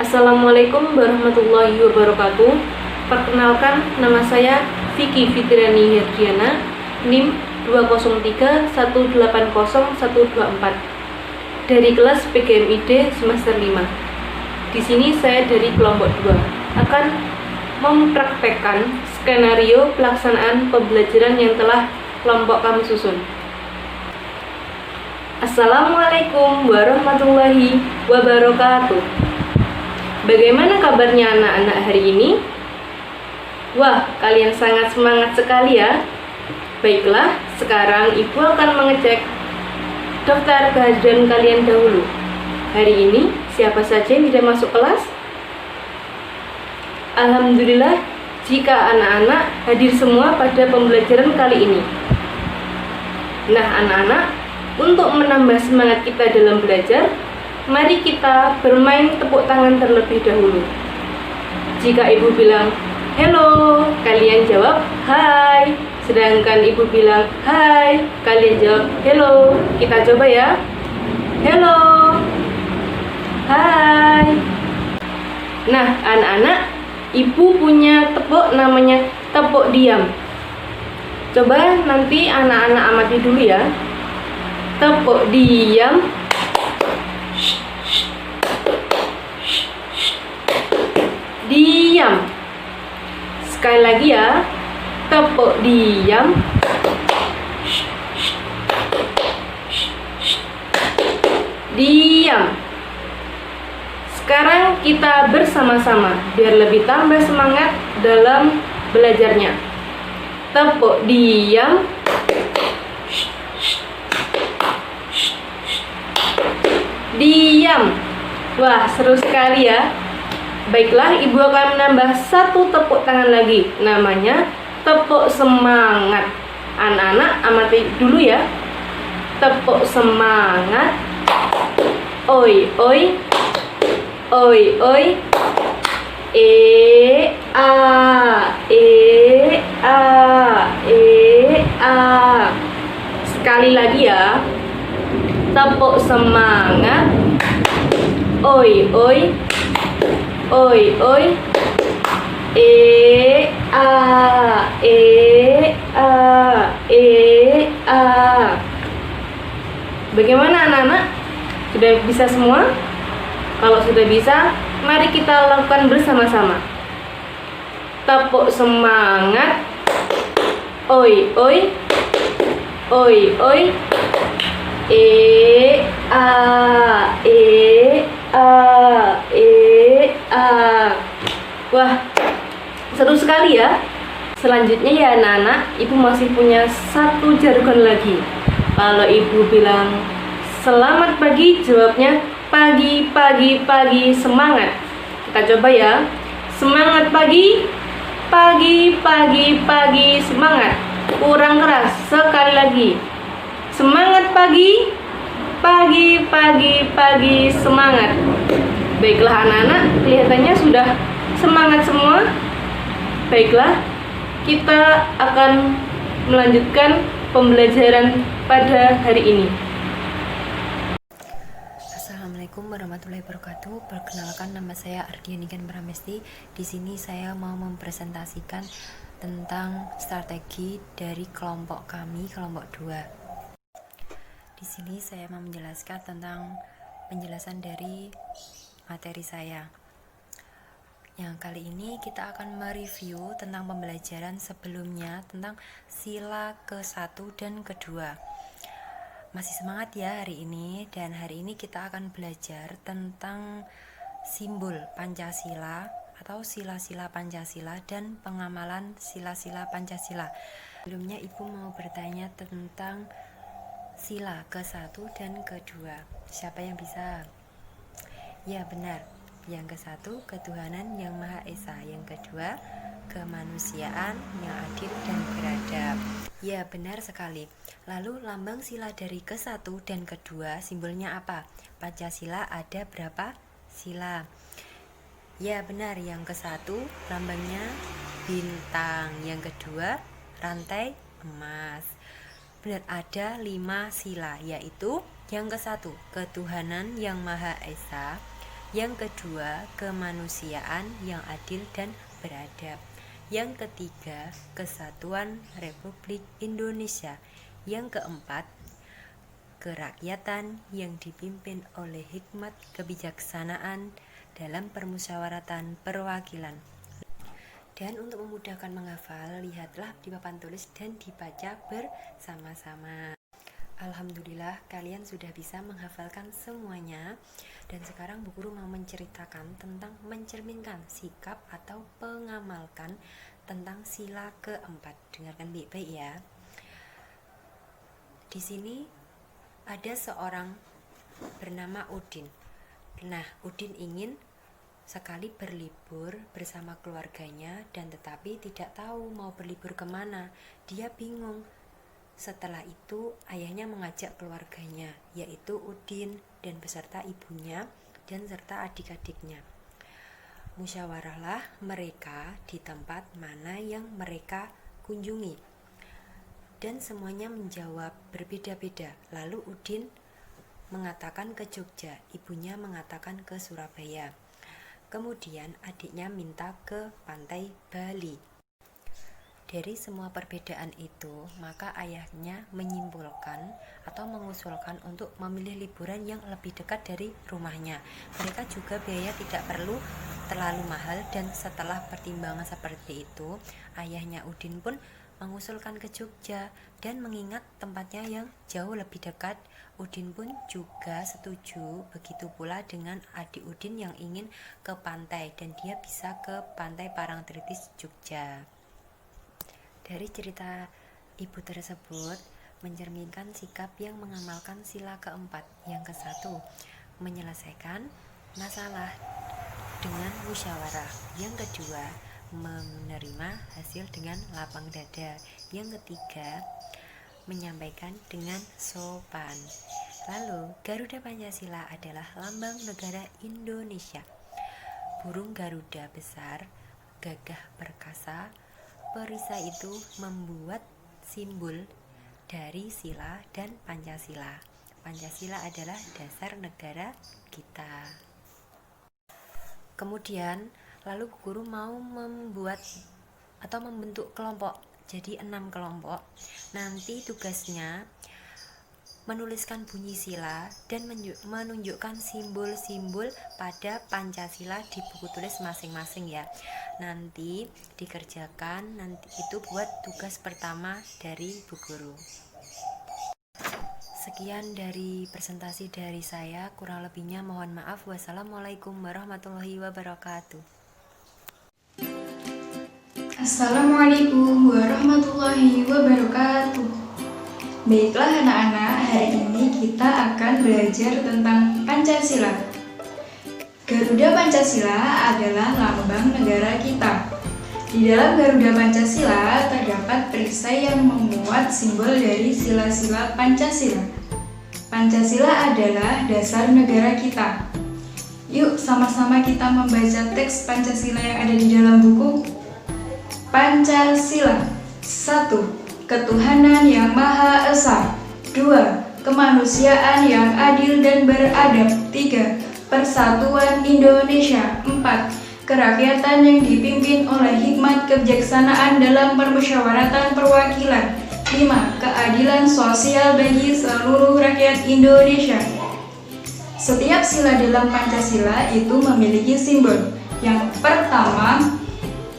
Assalamualaikum warahmatullahi wabarakatuh. Perkenalkan, nama saya Vicky Fitriani Herdiana, NIM 203180124 dari kelas PGMID semester 5. Di sini saya dari kelompok 2 akan mempraktekkan skenario pelaksanaan pembelajaran yang telah kelompok kami susun. Assalamualaikum warahmatullahi wabarakatuh. Bagaimana kabarnya anak-anak hari ini? Wah, kalian sangat semangat sekali ya. Baiklah, sekarang Ibu akan mengecek daftar kehadiran kalian dahulu. Hari ini, siapa saja yang tidak masuk kelas? Alhamdulillah, jika anak-anak hadir semua pada pembelajaran kali ini. Nah, anak-anak, untuk menambah semangat kita dalam belajar, mari kita bermain tepuk tangan terlebih dahulu. Jika Ibu bilang, hello, kalian jawab, hai. Sedangkan Ibu bilang, hai, kalian jawab, hello. Kita coba ya. Hello. Hai. Nah, anak-anak, Ibu punya tepuk namanya tepuk diam. Coba nanti anak-anak amati dulu ya. Tepuk diam. Diam. Sekali lagi ya. Tepuk diam. Diam. Sekarang kita bersama-sama biar lebih tambah semangat dalam belajarnya. Tepuk diam. Diam. Wah, seru sekali ya. Baiklah, Ibu akan menambah satu tepuk tangan lagi. Namanya tepuk semangat. Anak-anak amati dulu ya. Tepuk semangat. Oi, oi. Oi, oi. E, a, e, a, e, a. Sekali lagi ya. Tepuk semangat. Oi, oi. Oi, oi. E, a, e, a, e, a. Bagaimana anak-anak? Sudah bisa semua? Kalau sudah bisa, mari kita lakukan bersama-sama. Tepuk semangat. Oi, oi. Oi, oi. E, a, e, a, e, a. Wah, seru sekali ya. Selanjutnya ya anak-anak, Ibu masih punya satu jargon lagi. Kalau Ibu bilang selamat pagi, jawabnya pagi, pagi, pagi, semangat. Kita coba ya. Semangat pagi, pagi, pagi, pagi, semangat. Kurang keras, sekali lagi. Semangat pagi, pagi, pagi, pagi, semangat. Baiklah anak-anak, kelihatannya sudah semangat semua. Baiklah, kita akan melanjutkan pembelajaran pada hari ini. Assalamualaikum warahmatullahi wabarakatuh. Perkenalkan, nama saya Ardiani Pramesti. Di sini saya mau mempresentasikan tentang strategi dari kelompok kami, kelompok 2. Di sini saya mau menjelaskan tentang penjelasan dari materi saya. Yang kali ini kita akan mereview tentang pembelajaran sebelumnya tentang sila ke-1 dan ke-2. Masih semangat ya hari ini, dan hari ini kita akan belajar tentang simbol Pancasila atau sila-sila Pancasila dan pengamalan sila-sila Pancasila. Sebelumnya Ibu mau bertanya tentang sila ke-1 dan ke-2. Siapa yang bisa? Ya benar, yang ke-1 ketuhanan yang Maha Esa, yang kedua kemanusiaan yang adil dan beradab. Ya benar sekali. Lalu lambang sila dari ke-1 dan ke-2 simbolnya apa? Pancasila ada berapa sila? Ya benar, yang ke-1 lambangnya bintang, yang kedua rantai emas. Benar, ada 5 sila, yaitu yang ke-1 ketuhanan yang Maha Esa, Yang kedua, kemanusiaan yang adil dan beradab. Yang ketiga, kesatuan Republik Indonesia. Yang keempat, kerakyatan yang dipimpin oleh hikmat kebijaksanaan dalam permusyawaratan perwakilan. Dan untuk memudahkan menghafal, lihatlah di papan tulis dan dibaca bersama-sama. Alhamdulillah kalian sudah bisa menghafalkan semuanya. Dan sekarang Bu Guru mau menceritakan tentang mencerminkan sikap atau pengamalkan tentang sila keempat. Dengarkan baik-baik ya. Di sini ada seorang bernama Udin. Nah, Udin ingin sekali berlibur bersama keluarganya dan tetapi tidak tahu mau berlibur kemana. Dia bingung. Setelah itu ayahnya mengajak keluarganya, yaitu Udin dan beserta ibunya dan serta adik-adiknya. Musyawarahlah mereka di tempat mana yang mereka kunjungi. Dan semuanya menjawab berbeda-beda. Lalu Udin mengatakan ke Jogja, ibunya mengatakan ke Surabaya. Kemudian adiknya minta ke pantai Bali. Dari semua perbedaan itu, maka ayahnya menyimpulkan atau mengusulkan untuk memilih liburan yang lebih dekat dari rumahnya. Mereka juga biaya tidak perlu terlalu mahal dan setelah pertimbangan seperti itu, ayahnya Udin pun mengusulkan ke Jogja dan mengingat tempatnya yang jauh lebih dekat, Udin pun juga setuju. Begitu pula dengan adik Udin yang ingin ke pantai dan dia bisa ke pantai Parangtritis Jogja. Dari cerita ibu tersebut mencerminkan sikap yang mengamalkan sila keempat. Yang ke-1, menyelesaikan masalah dengan musyawarah. Yang kedua, menerima hasil dengan lapang dada. Yang ketiga, menyampaikan dengan sopan. Lalu, Garuda Pancasila adalah lambang negara Indonesia. Burung Garuda besar, gagah perkasa. Perisai itu membuat simbol dari sila dan Pancasila. Pancasila adalah dasar negara kita. Kemudian, lalu guru mau membuat atau membentuk kelompok. Jadi 6 kelompok. Nanti tugasnya menuliskan bunyi sila dan menunjukkan simbol-simbol pada Pancasila di buku tulis masing-masing ya. Nanti dikerjakan, nanti itu buat tugas pertama dari Bu Guru. Sekian dari presentasi dari saya, kurang lebihnya mohon maaf. Wassalamualaikum warahmatullahi wabarakatuh. Assalamualaikum warahmatullahi wabarakatuh. Baiklah anak-anak, hari ini kita akan belajar tentang Pancasila. Garuda Pancasila adalah lambang negara kita. Di dalam Garuda Pancasila terdapat perisai yang memuat simbol dari sila-sila Pancasila. Pancasila adalah dasar negara kita. Yuk sama-sama kita membaca teks Pancasila yang ada di dalam buku. Pancasila. 1. Ketuhanan yang Maha Esa. 2. Kemanusiaan yang adil dan beradab. 3. Persatuan Indonesia. 4. Kerakyatan yang dipimpin oleh hikmat kebijaksanaan dalam permusyawaratan perwakilan. 5. Keadilan sosial bagi seluruh rakyat Indonesia. Setiap sila dalam Pancasila itu memiliki simbol. Yang pertama,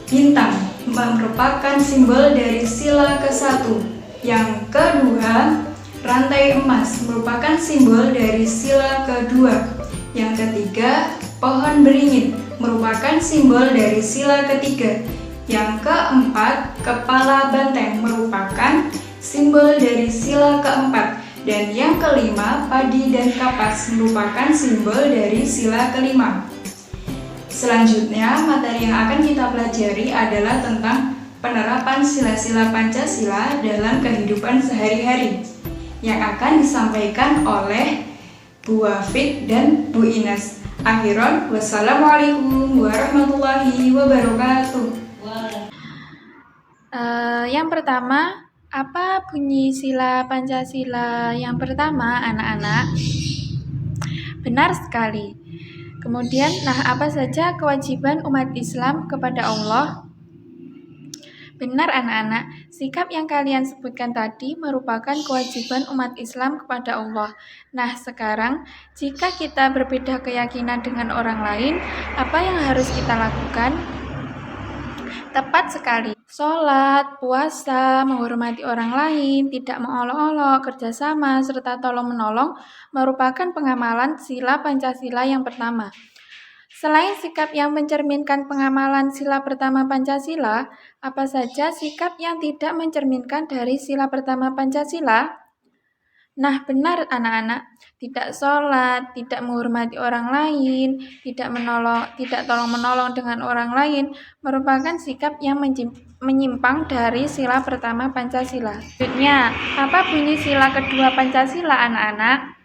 bintang merupakan simbol dari sila ke-1. Yang kedua, rantai emas merupakan simbol dari sila kedua. Yang ketiga, pohon beringin merupakan simbol dari sila ketiga. Yang keempat, kepala banteng merupakan simbol dari sila keempat. Dan yang kelima, padi dan kapas merupakan simbol dari sila kelima. Selanjutnya, materi yang akan kita pelajari adalah tentang penerapan sila-sila Pancasila dalam kehidupan sehari-hari yang akan disampaikan oleh Bu Wafid dan Bu Ines. Akhiron, wassalamualaikum warahmatullahi wabarakatuh. Yang pertama, apa bunyi sila Pancasila? Yang pertama, anak-anak, benar sekali. Kemudian, apa saja kewajiban umat Islam kepada Allah? Benar anak-anak, sikap yang kalian sebutkan tadi merupakan kewajiban umat Islam kepada Allah. Nah, sekarang jika kita berbeda keyakinan dengan orang lain, apa yang harus kita lakukan? Tepat sekali. Sholat, puasa, menghormati orang lain, tidak mengolok-olok, kerjasama, serta tolong-menolong merupakan pengamalan sila Pancasila yang pertama. Selain sikap yang mencerminkan pengamalan sila pertama Pancasila, apa saja sikap yang tidak mencerminkan dari sila pertama Pancasila? Nah, benar anak-anak, tidak sholat, tidak menghormati orang lain, tidak tolong-menolong dengan orang lain, merupakan sikap yang menyimpang dari sila pertama Pancasila. Selanjutnya, apa bunyi sila kedua Pancasila anak-anak?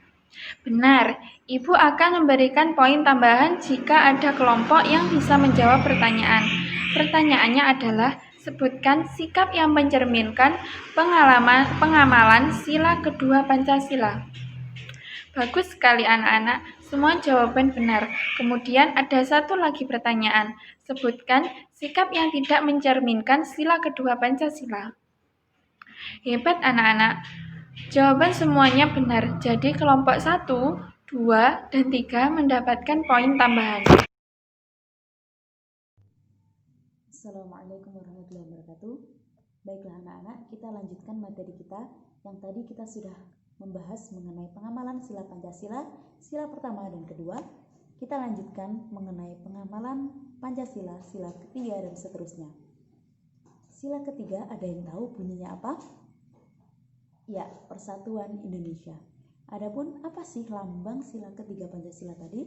Benar, Ibu akan memberikan poin tambahan jika ada kelompok yang bisa menjawab pertanyaan. Pertanyaannya adalah, sebutkan sikap yang mencerminkan pengamalan sila kedua Pancasila. Bagus sekali anak-anak, semua jawaban benar. Kemudian ada satu lagi pertanyaan, sebutkan sikap yang tidak mencerminkan sila kedua Pancasila. Hebat anak-anak. Jawaban semuanya benar, jadi kelompok 1, 2, dan 3 mendapatkan poin tambahan. Assalamualaikum warahmatullahi wabarakatuh. Baiklah anak-anak, kita lanjutkan materi kita yang tadi kita sudah membahas mengenai pengamalan sila Pancasila, sila pertama dan kedua. Kita lanjutkan mengenai pengamalan Pancasila, sila ketiga dan seterusnya. Sila ketiga ada yang tahu bunyinya apa? Ya, Persatuan Indonesia. Adapun apa sih lambang sila ketiga Pancasila tadi?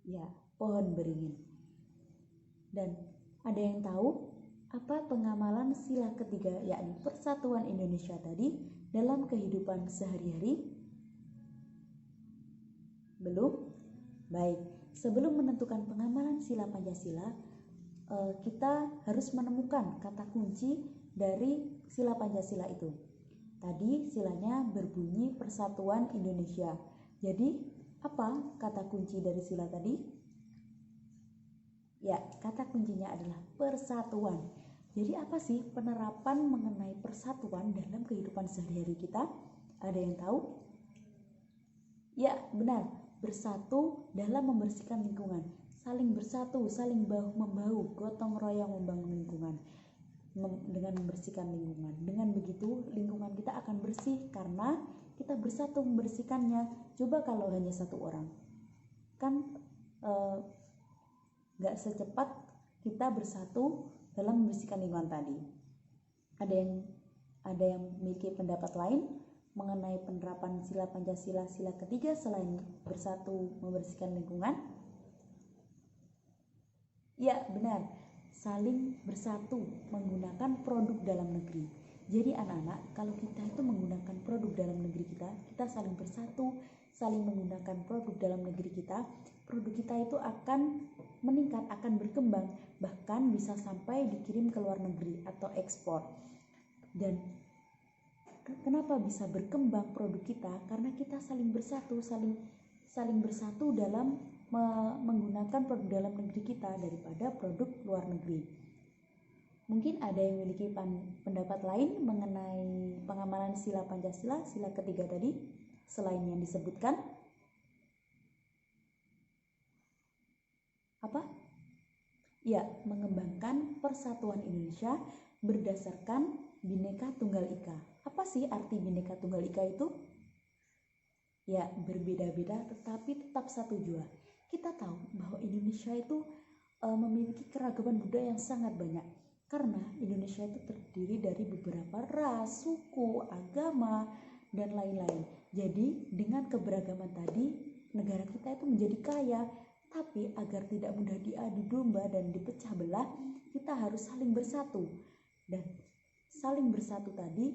Ya, pohon beringin. Dan ada yang tahu apa pengamalan sila ketiga yakni Persatuan Indonesia tadi dalam kehidupan sehari-hari? Belum? Baik, sebelum menentukan pengamalan sila Pancasila, kita harus menemukan kata kunci dari sila Pancasila itu. Tadi silanya berbunyi Persatuan Indonesia. Jadi, apa kata kunci dari sila tadi? Ya, kata kuncinya adalah persatuan. Jadi apa sih penerapan mengenai persatuan dalam kehidupan sehari-hari kita? Ada yang tahu? Ya, benar. Bersatu dalam membersihkan lingkungan. Saling bersatu, saling bahu-membahu, gotong royong membangun lingkungan. Dengan membersihkan lingkungan. Dengan begitu, lingkungan kita akan bersih karena kita bersatu membersihkannya. Coba kalau hanya satu orang. Kan gak secepat kita bersatu dalam membersihkan lingkungan tadi. Ada yang memiliki pendapat lain mengenai penerapan sila Pancasila sila ketiga selain bersatu membersihkan lingkungan? Ya, benar. Saling bersatu menggunakan produk dalam negeri. Jadi anak-anak, kalau kita itu menggunakan produk dalam negeri kita saling bersatu, saling menggunakan produk dalam negeri kita, produk kita itu akan meningkat, akan berkembang, bahkan bisa sampai dikirim ke luar negeri atau ekspor. Dan kenapa bisa berkembang produk kita? Karena kita saling bersatu, saling bersatu dalam menggunakan produk dalam negeri kita daripada produk luar negeri. Mungkin ada yang memiliki pendapat lain mengenai pengamalan sila Pancasila, sila ketiga tadi, selain yang disebutkan? Apa? Ya, mengembangkan persatuan Indonesia berdasarkan Bhinneka Tunggal Ika. Apa sih arti Bhinneka Tunggal Ika itu? Ya, berbeda-beda tetapi tetap satu jua. Kita tahu bahwa Indonesia itu memiliki keragaman budaya yang sangat banyak. Karena Indonesia itu terdiri dari beberapa ras, suku, agama, dan lain-lain. Jadi dengan keberagaman tadi, negara kita itu menjadi kaya. Tapi agar tidak mudah diadu domba dan dipecah belah, kita harus saling bersatu. Dan saling bersatu tadi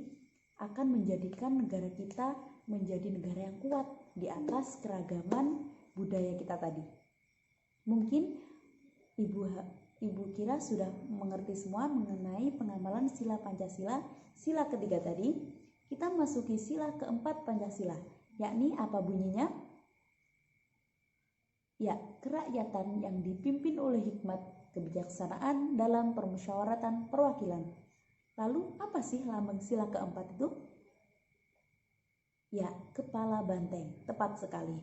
akan menjadikan negara kita menjadi negara yang kuat di atas keragaman budaya kita tadi. Mungkin Ibu kira sudah mengerti semua mengenai pengamalan sila Pancasila, sila ketiga tadi. Kita masuki sila keempat Pancasila, yakni apa bunyinya? Ya, kerakyatan yang dipimpin oleh hikmat kebijaksanaan dalam permusyawaratan perwakilan. Lalu apa sih lambang sila keempat itu? Ya, kepala banteng, tepat sekali.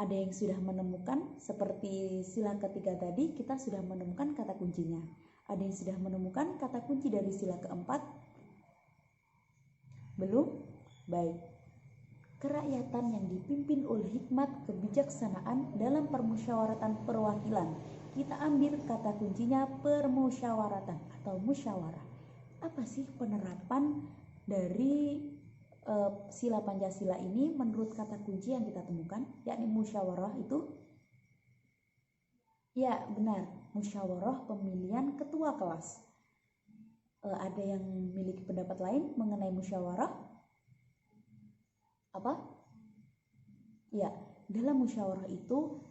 Ada yang sudah menemukan, seperti sila ketiga tadi kita sudah menemukan kata kuncinya. Ada yang sudah menemukan kata kunci dari sila keempat? Belum? Baik. Kerakyatan yang dipimpin oleh hikmat kebijaksanaan dalam permusyawaratan perwakilan. Kita ambil kata kuncinya permusyawaratan atau musyawarah. Apa sih penerapan dari sila Pancasila ini menurut kata kunci yang kita temukan, yakni musyawarah itu? Ya, benar, musyawarah pemilihan ketua kelas. Ada yang memiliki pendapat lain mengenai musyawarah? Apa? Ya, dalam musyawarah itu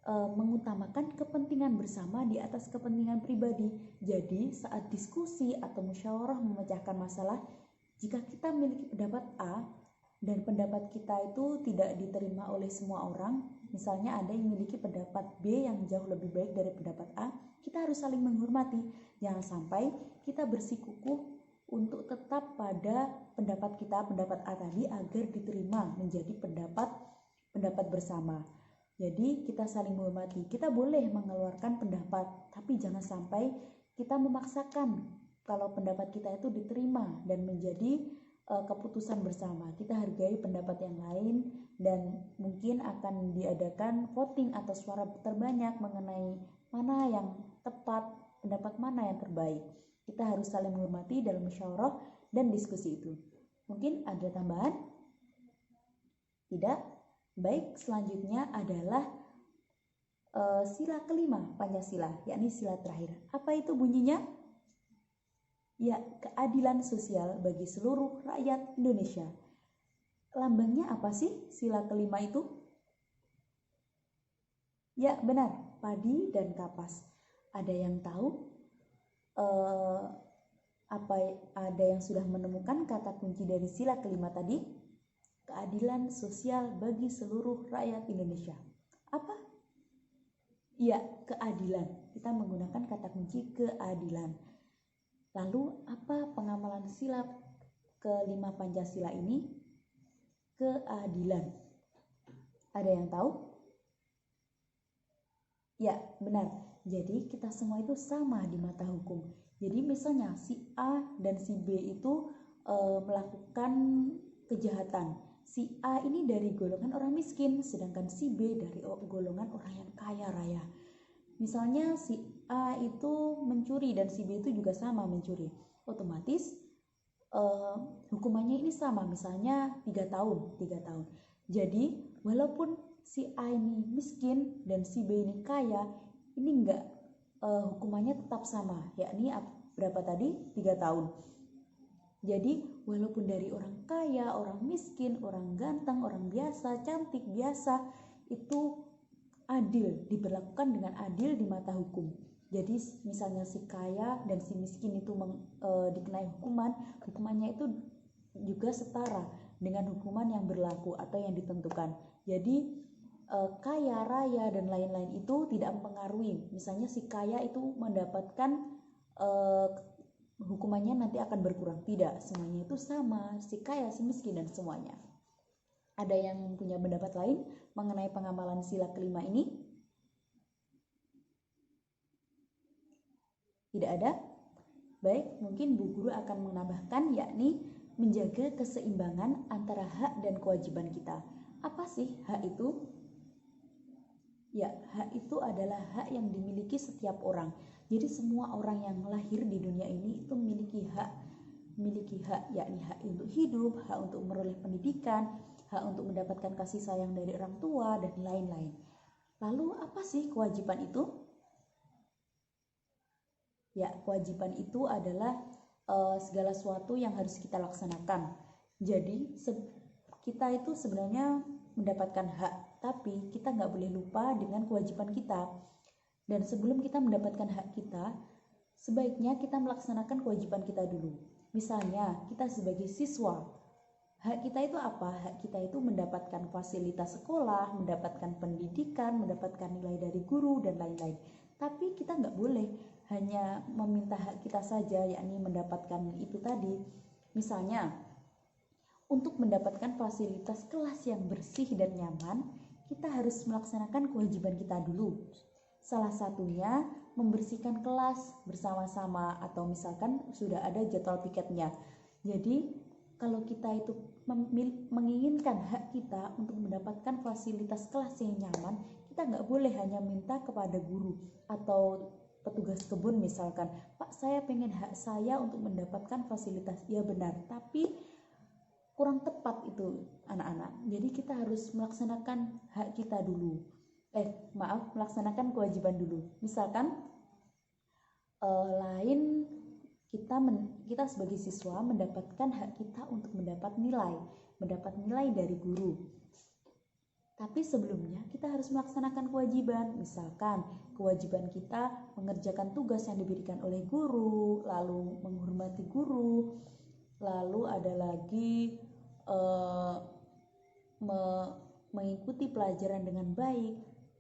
mengutamakan kepentingan bersama di atas kepentingan pribadi. Jadi, saat diskusi atau musyawarah memecahkan masalah, jika kita memiliki pendapat A dan pendapat kita itu tidak diterima oleh semua orang, misalnya ada yang memiliki pendapat B yang jauh lebih baik dari pendapat A, kita harus saling menghormati. Jangan sampai kita bersikukuh untuk tetap pada pendapat kita, pendapat A tadi, agar diterima menjadi pendapat bersama. Jadi kita saling menghormati. Kita boleh mengeluarkan pendapat, tapi jangan sampai kita memaksakan kalau pendapat kita itu diterima dan menjadi keputusan bersama. Kita hargai pendapat yang lain dan mungkin akan diadakan voting atau suara terbanyak mengenai mana yang tepat, pendapat mana yang terbaik. Kita harus saling menghormati dalam musyawarah dan diskusi itu. Mungkin ada tambahan? Tidak? Baik, selanjutnya adalah sila kelima Pancasila, yakni sila terakhir. Apa itu bunyinya? Ya, keadilan sosial bagi seluruh rakyat Indonesia. Lambangnya apa sih sila kelima itu? Ya, benar, padi dan kapas. Ada yang tahu? Ada yang sudah menemukan kata kunci dari sila kelima tadi? Keadilan sosial bagi seluruh rakyat Indonesia. Apa? Ya, keadilan. Kita menggunakan kata kunci keadilan. Lalu apa pengamalan sila kelima Pancasila ini? Keadilan. Ada yang tahu? Ya, benar. Jadi kita semua itu sama di mata hukum. Jadi misalnya si A dan si B itu melakukan kejahatan. Si A ini dari golongan orang miskin, sedangkan si B dari golongan orang yang kaya raya. Misalnya si A itu mencuri dan si B itu juga sama mencuri. Otomatis hukumannya ini sama, misalnya 3 tahun. Jadi walaupun si A ini miskin dan si B ini kaya, ini enggak hukumannya tetap sama, yakni berapa tadi? 3 tahun. Jadi walaupun dari orang kaya, orang miskin, orang ganteng, orang biasa, cantik, biasa, itu adil, diberlakukan dengan adil di mata hukum. Jadi misalnya si kaya dan si miskin itu dikenai hukumannya itu juga setara dengan hukuman yang berlaku atau yang ditentukan. Jadi kaya, raya dan lain-lain itu tidak mempengaruhi. Misalnya si kaya itu mendapatkan hukumannya nanti akan berkurang. Tidak, semuanya itu sama, si kaya, si miskin dan semuanya. Ada yang punya pendapat lain mengenai pengamalan sila kelima ini? Tidak ada? Baik, mungkin Bu Guru akan menambahkan, yakni menjaga keseimbangan antara hak dan kewajiban kita. Apa sih hak itu? Ya, hak itu adalah hak yang dimiliki setiap orang. Jadi semua orang yang lahir di dunia ini itu memiliki hak, yakni hak untuk hidup, hak untuk memperoleh pendidikan, hak untuk mendapatkan kasih sayang dari orang tua, dan lain-lain. Lalu apa sih kewajiban itu? Ya, kewajiban itu adalah segala sesuatu yang harus kita laksanakan. Jadi kita itu sebenarnya mendapatkan hak, tapi kita nggak boleh lupa dengan kewajiban kita. Dan sebelum kita mendapatkan hak kita, sebaiknya kita melaksanakan kewajiban kita dulu. Misalnya, kita sebagai siswa Hak kita itu apa? Hak kita itu mendapatkan fasilitas sekolah, mendapatkan pendidikan, mendapatkan nilai dari guru, dan lain-lain. Tapi kita nggak boleh hanya meminta hak kita saja, yakni mendapatkan itu tadi. Misalnya, untuk mendapatkan fasilitas kelas yang bersih dan nyaman, kita harus melaksanakan kewajiban kita dulu. Salah satunya membersihkan kelas bersama-sama, atau misalkan sudah ada jadwal piketnya. Jadi kalau kita itu menginginkan hak kita untuk mendapatkan fasilitas kelas yang nyaman, kita nggak boleh hanya minta kepada guru atau petugas kebun misalkan, Pak, saya pengen hak saya untuk mendapatkan fasilitas. Ya benar, tapi kurang tepat itu anak-anak. Jadi kita harus melaksanakan hak kita dulu. Melaksanakan kewajiban dulu. Misalkan kita sebagai siswa mendapatkan hak kita untuk mendapat nilai dari guru. Tapi sebelumnya kita harus melaksanakan kewajiban. Misalkan kewajiban kita mengerjakan tugas yang diberikan oleh guru, lalu menghormati guru, lalu ada lagi mengikuti pelajaran dengan baik.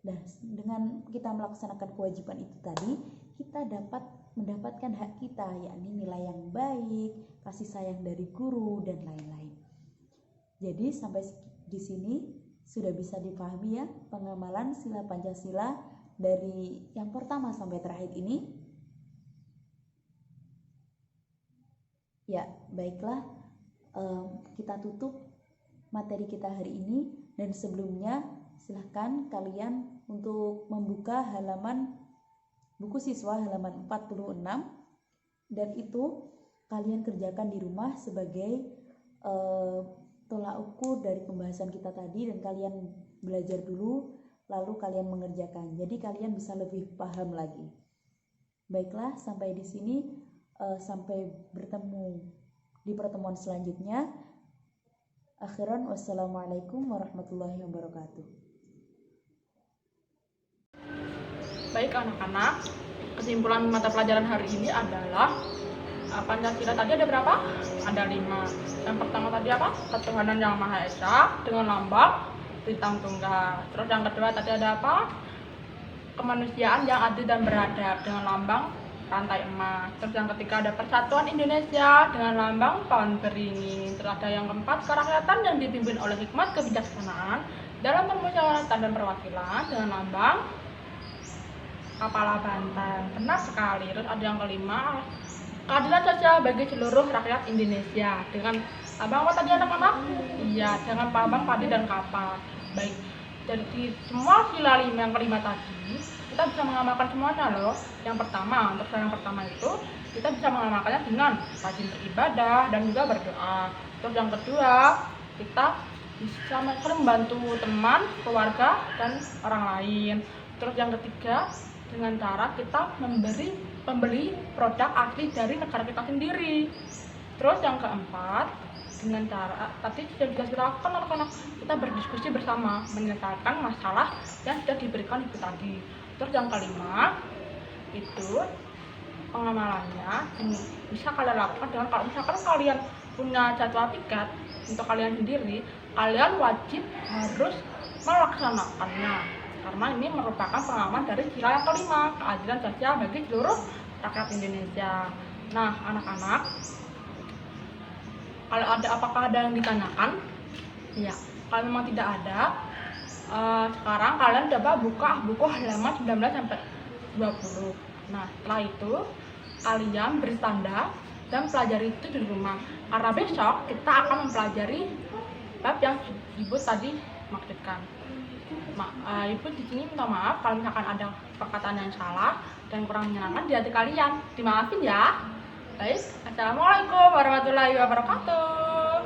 Nah, dengan kita melaksanakan kewajiban itu tadi, kita dapat mendapatkan hak kita, yakni nilai yang baik, kasih sayang dari guru, dan lain-lain. Jadi sampai di sini sudah bisa dipahami ya pengamalan sila Pancasila dari yang pertama sampai terakhir ini. Ya, baiklah, kita tutup materi kita hari ini, dan sebelumnya silahkan kalian untuk membuka halaman buku siswa halaman 46, dan itu kalian kerjakan di rumah sebagai tolak ukur dari pembahasan kita tadi, dan kalian belajar dulu lalu kalian mengerjakan. Jadi kalian bisa lebih paham lagi. Baiklah, sampai di sini, sampai bertemu di pertemuan selanjutnya. Akhiran, wassalamualaikum warahmatullahi wabarakatuh. Baik anak-anak, kesimpulan mata pelajaran hari ini adalah Pancasila tadi ada berapa? Ada 5. Yang pertama tadi apa? Ketuhanan Yang Maha Esa dengan lambang bintang tunggal. Terus yang kedua tadi ada apa? Kemanusiaan yang adil dan beradab dengan lambang rantai emas. Terus yang ketiga ada Persatuan Indonesia dengan lambang pohon beringin. Terus ada yang keempat kerakyatan yang dipimpin oleh hikmat kebijaksanaan dalam permusyawaratan dan perwakilan dengan lambang kepala banteng. Benar sekali. Terus ada yang kelima, keadilan sosial bagi seluruh rakyat Indonesia dengan lambang apa tadi anak-anak? Iya, dengan lambang padi dan kapas. Baik, jadi semua sila yang kelima tadi kita bisa mengamalkan semuanya loh. Yang pertama, untuk yang pertama itu kita bisa mengamalkannya dengan rajin beribadah dan juga berdoa. Terus yang kedua, kita bisa saling membantu teman, keluarga, dan orang lain. Terus yang ketiga, dengan cara kita membeli produk asli dari negara kita sendiri. Terus yang keempat, dengan cara tadi sudah kita lakukan anak-anak, kita berdiskusi bersama menyelesaikan masalah yang sudah diberikan ibu tadi. Terus yang kelima, itu pengamalannya bisa kalian lakukan dengan, kalau misalkan kalian punya jadwal piket untuk kalian sendiri, kalian wajib harus melaksanakannya, karena ini merupakan pengamalan dari sila yang kelima, keadilan sosial bagi seluruh rakyat Indonesia. Nah anak-anak, kalau ada, apakah ada yang ditanyakan? Ya, kalau memang tidak ada, sekarang kalian coba buka buku halaman 19 sampai 20. Nah setelah itu kalian beri tanda dan pelajari itu di rumah, karena besok kita akan mempelajari bab yang ibu tadi maksudkan. Ibu di sini minta maaf kalau misalkan ada perkataan yang salah dan kurang menyenangkan di hati kalian, dimaafin ya. Baik, assalamualaikum warahmatullahi wabarakatuh.